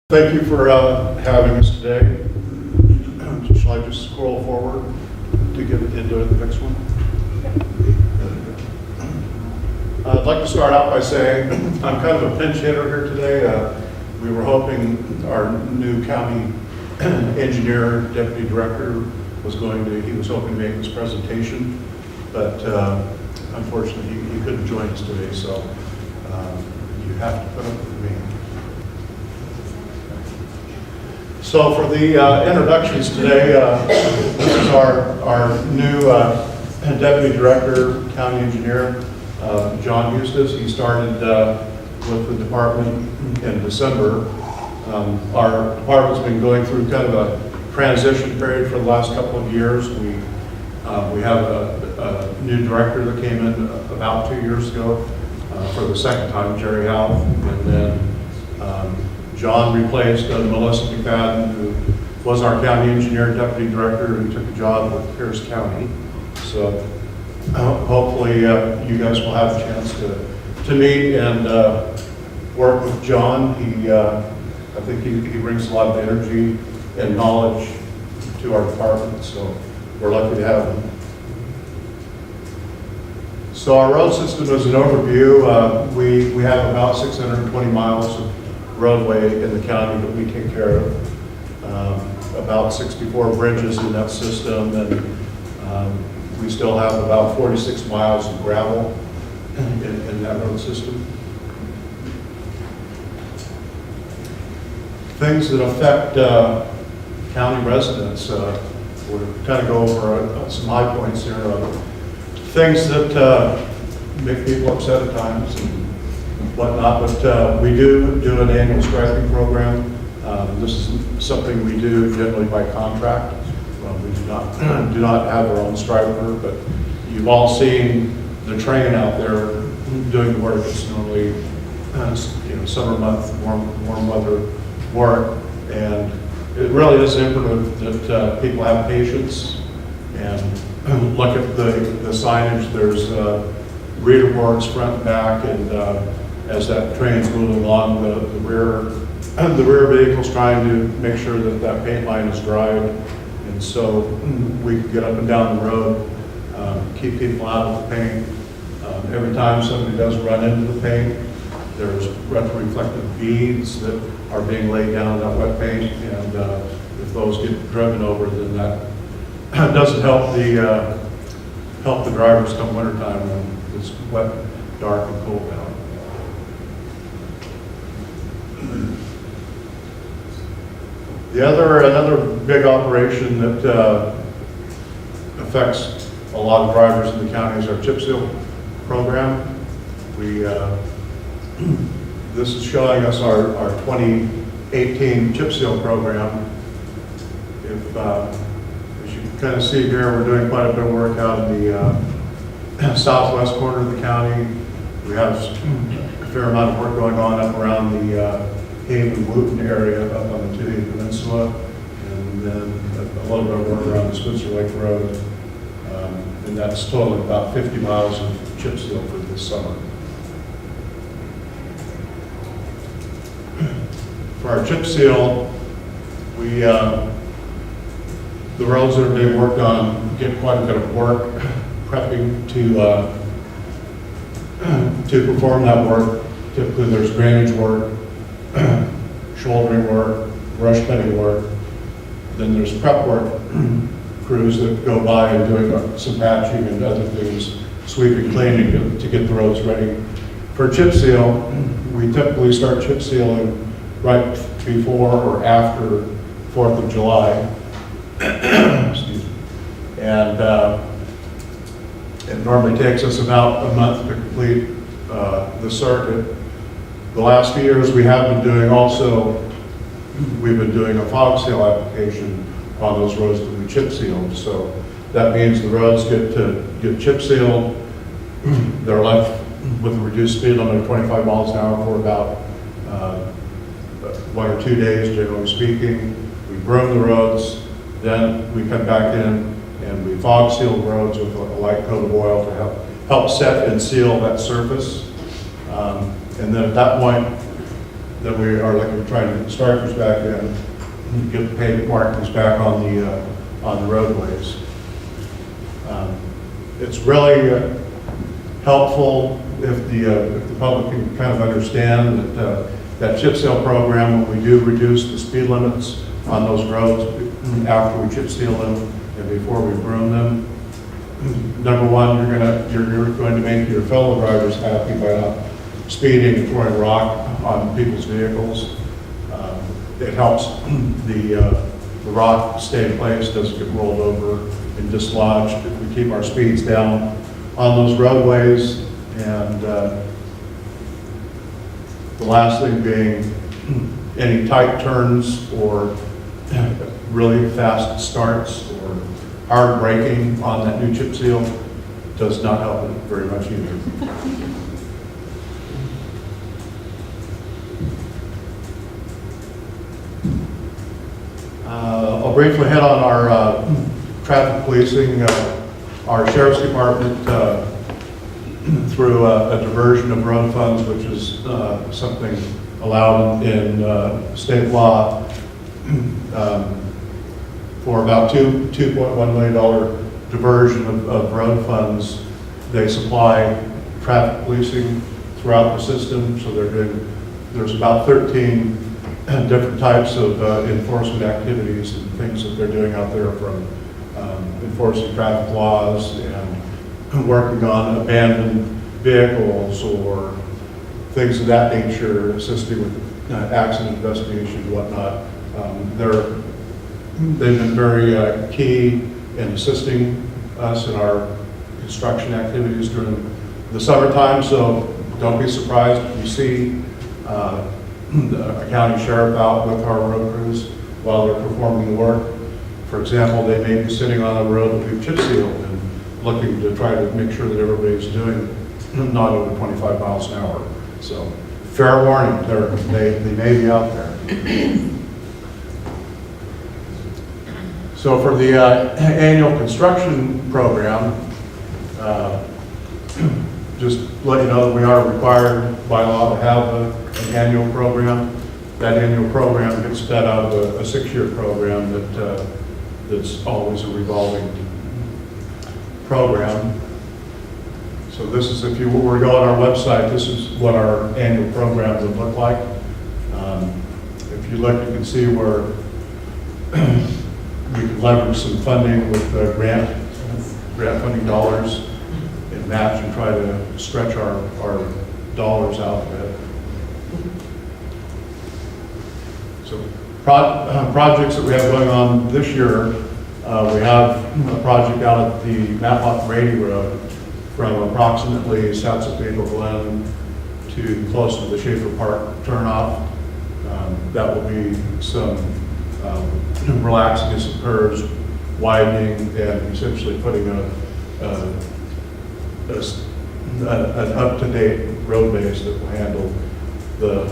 Thank you for having us today. Shall I just scroll forward to get into the next one? I'd like to start out by saying I'm kind of a pinch hitter here today. We were hoping our new county engineer, deputy director, he was hoping to make this presentation, but unfortunately he couldn't join us today, so you have to put up with me. So for the introductions today, this is our new Deputy Director, County Engineer, John Eustace. He started with the department in December. Our department's been going through kind of a transition period for the last couple of years. We have a new director that came in about 2 years ago for the second time, Jerry Howe, and then John replaced Melissa McFadden, who was our county engineer, deputy director, who took a job with Pierce County. So hopefully you guys will have a chance to meet and work with John. I think he brings a lot of energy and knowledge to our department, so we're lucky to have him. So our road system is an overview. We have about 620 miles of roadway in the county that we take care of, about 64 bridges in that system, and we still have about 46 miles of gravel in that road system. Things that affect county residents, we'll kind of go over some high points here. Things that make people upset at times and whatnot, but we do an annual striping program. This is something we do generally by contract. We do not have our own striper, but you've all seen the train out there doing the work. It's normally summer month, warm weather work, and it really is imperative that people have patience and look at the signage. There's reader boards front and back, and as that train's moving along, the rear vehicle's trying to make sure that that paint line is dried, and so we can get up and down the road, keep people out of the paint. Every time somebody does run into the paint, there's retroreflective beads that are being laid down in that wet paint, and if those get driven over, then that doesn't help the drivers come wintertime when it's wet, dark, and cold out. Another big operation that affects a lot of drivers in the county is our chip seal program. This is showing us our 2018 chip seal program. As you can kind of see here, we're doing quite a bit of work out in the southwest corner of the county. We have a fair amount of work going on up around the Haven-Wooten area up on the Tudia Peninsula, and then a little bit of work around the Spitzer Lake Road, and that's totaling about 50 miles of chip seal for this summer. For our chip seal, the roads that are being worked on get quite a bit of work prepping to perform that work. Typically there's drainage work, shouldering work, brush cutting work. Then there's prep work, crews that go by and doing some patching and other things, sweeping, cleaning to get the roads ready. For chip seal, we typically start chip sealing right before or after 4th of July. Excuse me. And it normally takes us about a month to complete the circuit. The last few years we've been doing a fog seal application on those roads that we chip sealed. So that means the roads get chip sealed. They're left with a reduced speed limit of 25 miles an hour for about 1 or 2 days, generally speaking. We broom the roads, then we come back in and we fog seal the roads with a light coat of oil to help set and seal that surface. And then at that point, then we are looking at trying to get stripers back in, get the pavement markings back on the roadways. It's really helpful if the public can kind of understand that that chip seal program, when we do reduce the speed limits on those roads after we chip seal them and before we broom them. Number one, you're going to make your fellow drivers happy by not speeding and throwing rock on people's vehicles. It helps the rock stay in place, doesn't get rolled over and dislodged. We keep our speeds down on those roadways, and the last thing being any tight turns or really fast starts or hard braking on that new chip seal does not help it very much either. I'll briefly hit on our traffic policing. Our Sheriff's Department, through a diversion of road funds, which is something allowed in state law, for about $2.1 million diversion of road funds. They supply traffic policing throughout the system, so there's about 13 different types of enforcement activities and things that they're doing out there, from enforcing traffic laws and working on abandoned vehicles or things of that nature, assisting with accident investigation and whatnot. They've been very key in assisting us in our construction activities during the summertime, so don't be surprised if you see a county sheriff out with our road crews while they're performing the work. For example, they may be sitting on a road that we've chip sealed and looking to try to make sure that everybody's doing not over 25 miles an hour. So fair warning, they may be out there. So for the annual construction program, just let you know that we are required by law to have an annual program. That annual program gets fed out of a 6-year program that's always a revolving program. So this is, if you were to go on our website, this is what our annual program would look like. If you look, you can see where we can leverage some funding with grant funding dollars and match and try to stretch our dollars out a bit. So projects that we have going on this year, we have a project out at the Matlock Brady Road from approximately South Sepulveda Glen to close to the Schaefer Park turnoff. That will be some relaxing of some curves, widening, and essentially putting an up-to-date road base that will handle the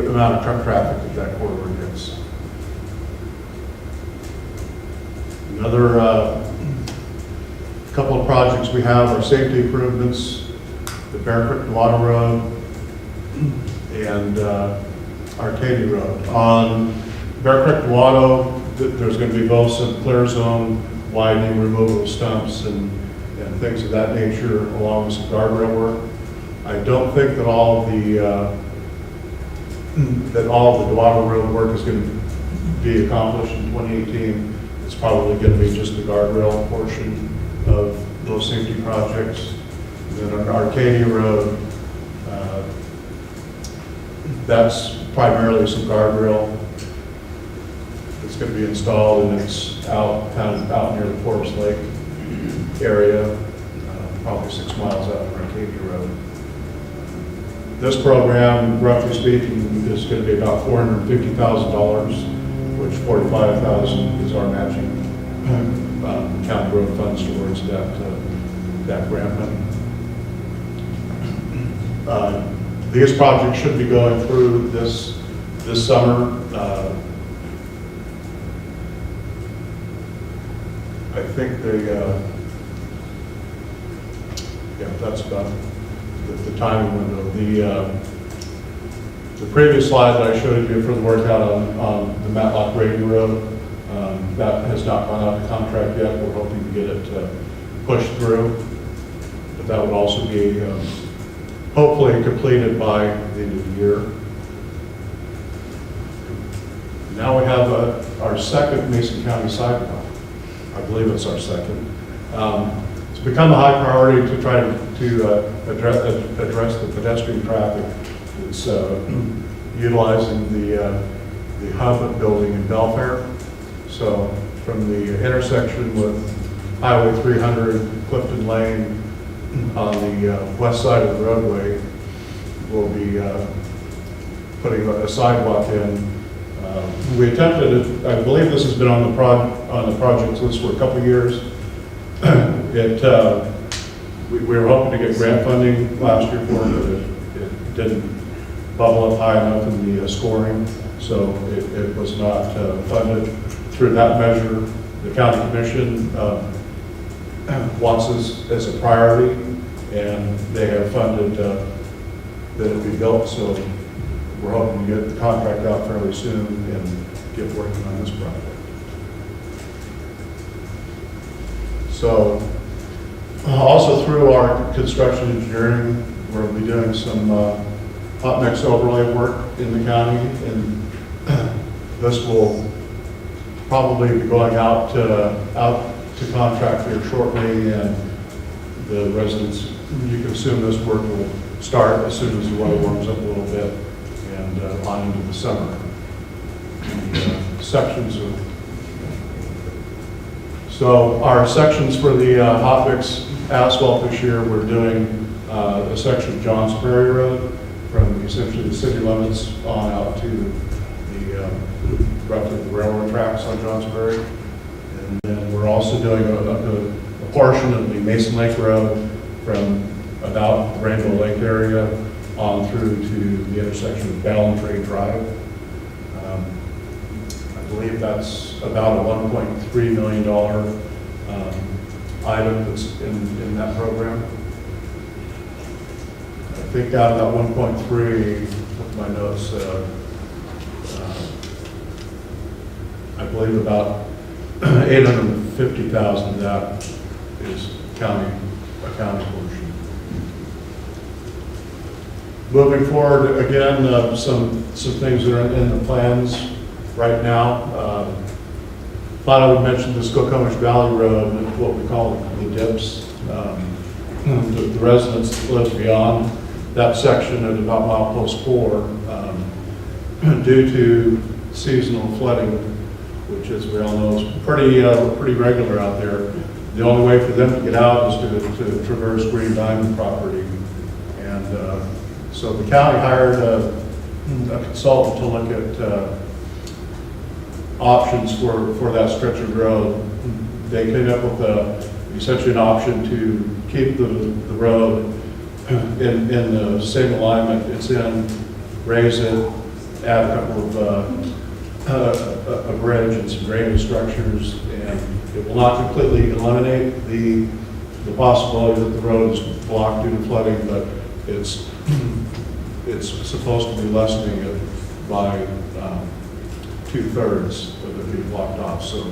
amount of truck traffic that corridor gets. Another couple of projects we have are safety improvements, the Bear Creek Water Road and Arcadia Road. On Bear Creek Water, there's going to be both some clear zone widening, removal of stumps and things of that nature, along with some guardrail work. I don't think that all of the water road work is going to be accomplished in 2018. It's probably going to be just the guardrail portion of those safety projects. And then on Arcadia Road, that's primarily some guardrail that's going to be installed, and it's out near the Forest Lake area, probably 6 miles out from Arcadia Road. This program, roughly speaking, is going to be about $450,000, which $45,000 is our matching county road funds towards that grant money. These projects should be going through this summer. I think that's about the timing window. The previous slide that I showed you for the workout on the Matlock Brady Road, that has not gone out to contract yet. We're hoping to get it pushed through. But that would also be hopefully completed by the end of the year. Now we have our second Mason County sidewalk. I believe it's our second. It's become a high priority to try to address the pedestrian traffic. It's utilizing the hub building in Belfair. So from the intersection with Highway 300, Clifton Lane, on the west side of the roadway, we'll be putting a sidewalk in. We attempted it, I believe this has been on the project list for a couple of years. We were hoping to get grant funding last year for it, but it didn't bubble up high enough in the scoring, so it was not funded. Through that measure, the county commission wants this as a priority, and they have funded that it be built, so we're hoping to get the contract out fairly soon and get working on this project. So, also through our construction engineering, we'll be doing some hot mix overlay work in the county, and this will probably be going out to contract here shortly, and the residents, you can assume this work will start as soon as the weather warms up a little bit and on into the summer. Sections of, so our sections for the hot mix asphalt this year, we're doing a section of Johns Prairie Road from essentially the city limits on out to the roughly the railroad tracks on Johns Prairie. And then we're also doing a portion of the Mason Lake Road from about the Rainbow Lake area on through to the intersection of Ballantrae Drive. I believe that's about a $1.3 million item that's in that program. I think out of that 1.3, with my notes, I believe about 850,000 of that is a county portion. Moving forward, again, some things that are in the plans right now. Thought I would mention the Skokomish Valley Road, what we call the dips. The residents that live beyond that section at about milepost 4, due to seasonal flooding, which, as we all know, is pretty regular out there. The only way for them to get out is to traverse Green Diamond property. And so the county hired a consultant to look at options for that stretch of road. They came up with essentially an option to keep the road in the same alignment it's in, raise it, add a couple of a bridge and some drainage structures, and it will not completely eliminate the possibility that the road is blocked due to flooding, but it's supposed to be lessening it by 2/3 of it being blocked off. So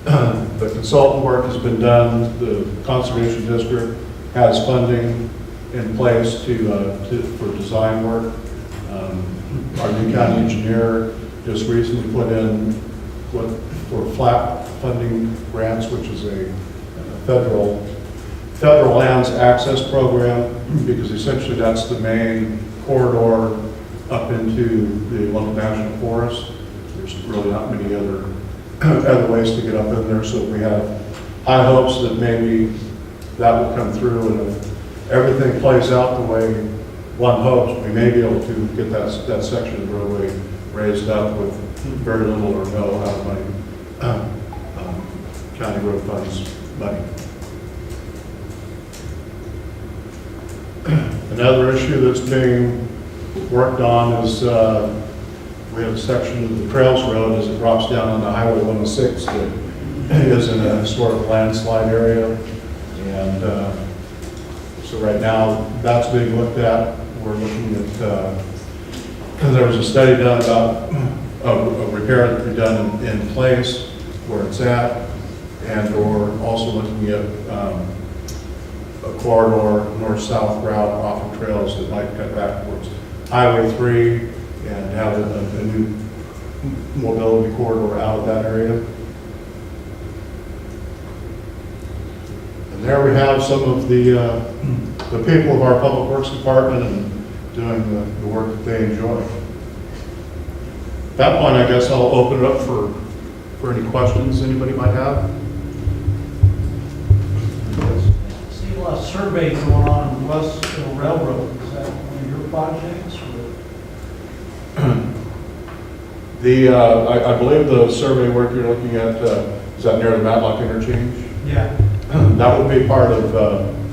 the consultant work has been done. The Conservation District has funding in place for design work. Our new county engineer just recently put in for flat funding grants, which is a federal lands access program, because essentially that's the main corridor up into the Luncheon National Forest. There's really not many other ways to get up in there, so we have high hopes that maybe that will come through, and if everything plays out the way one hopes, we may be able to get that section of roadway raised up with very little or no out of money, county road funds money. Another issue that's being worked on is we have a section of the Trails Road as it drops down onto Highway 106 that is in a historic landslide area. And so right now that's being looked at. We're looking at there was a study done about a repair that could be done in place where it's at, and or also looking at a corridor north-south route off of trails that might cut back towards Highway 3 and have a new mobility corridor out of that area. And there we have some of the people of our Public Works Department and doing the work that they enjoy. At that point, I guess I'll open it up for any questions anybody might have. See a lot of survey going on in West Hill Railroad. Is that one of your projects? I believe the survey work you're looking at, is that near the Matlock interchange? Yeah. That would be part of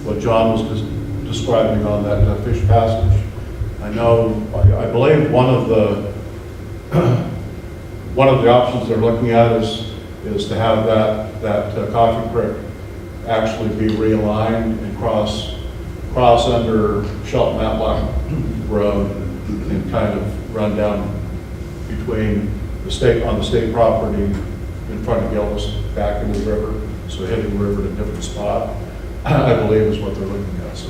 what John was describing on that fish passage. I know, I believe one of the options they're looking at is to have that Coffee Creek actually be realigned and cross under Shelton Matlock Road and kind of run down between on the state property in front of Gillis back into the river, so hitting the river at a different spot, I believe is what they're looking at. So